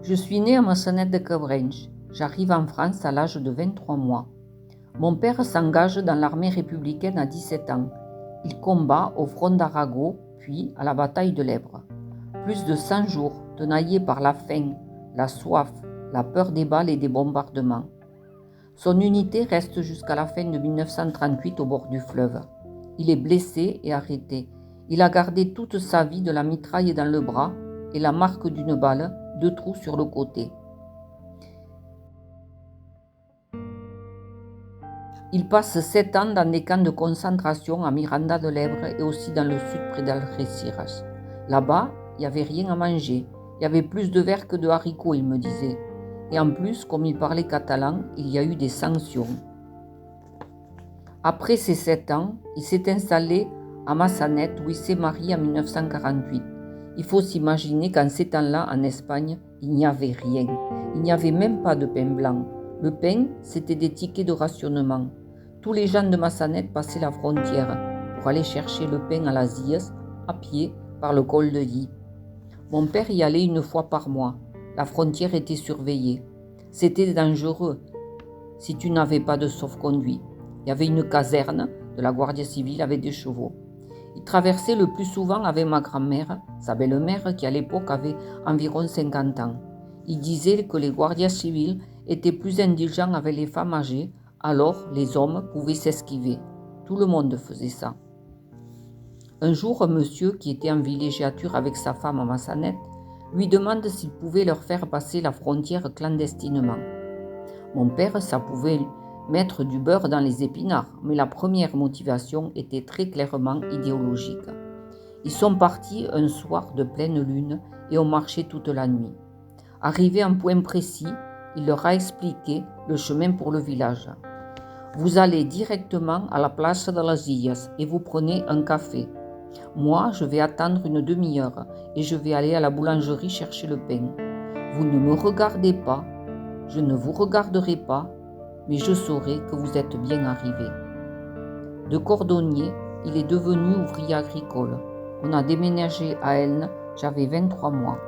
Je suis née à Massanet-de-Cabrenys. J'arrive en France à l'âge de 23 mois. Mon père s'engage dans l'armée républicaine à 17 ans. Il combat au front d'Arago, puis à la bataille de l'Èbre. Plus de 100 jours, tenaillé par la faim, la soif, la peur des balles et des bombardements. Son unité reste jusqu'à la fin de 1938 au bord du fleuve. Il est blessé et arrêté. Il a gardé toute sa vie de la mitraille dans le bras et la marque d'une balle, 2 trous sur le côté. Il passe 7 ans dans des camps de concentration à Miranda de l'Èbre et aussi dans le sud près d'Algeciras. Là-bas, il n'y avait rien à manger. Il y avait plus de vers que de haricots, il me disait. Et en plus, comme il parlait catalan, il y a eu des sanctions. Après ces 7 ans, il s'est installé à Massanet où il s'est marié en 1948. Il faut s'imaginer qu'en ces temps-là, en Espagne, il n'y avait rien. Il n'y avait même pas de pain blanc. Le pain, c'était des tickets de rationnement. Tous les gens de Massanet passaient la frontière pour aller chercher le pain à la Zies, à pied, par le col de Guy. Mon père y allait 1 fois par mois. La frontière était surveillée. C'était dangereux si tu n'avais pas de sauf-conduit. Il y avait une caserne de la Guardia Civile avec des chevaux. Il traversait le plus souvent avec ma grand-mère, sa belle-mère qui à l'époque avait environ 50 ans. Il disait que les Guardia Civile étaient plus indulgents avec les femmes âgées, alors les hommes pouvaient s'esquiver. Tout le monde faisait ça. Un jour, un monsieur qui était en villégiature avec sa femme à Massanet lui demande s'il pouvait leur faire passer la frontière clandestinement. Mon père, ça pouvait mettre du beurre dans les épinards, mais la première motivation était très clairement idéologique. Ils sont partis un soir de pleine lune et ont marché toute la nuit. Arrivé à un point précis, il leur a expliqué le chemin pour le village. Vous allez directement à la place de las Illes et vous prenez un café. Moi, je vais attendre 1 demi-heure et je vais aller à la boulangerie chercher le pain. Vous ne me regardez pas, je ne vous regarderai pas, mais je saurai que vous êtes bien arrivé. De cordonnier, il est devenu ouvrier agricole. On a déménagé à Elne, j'avais 23 mois.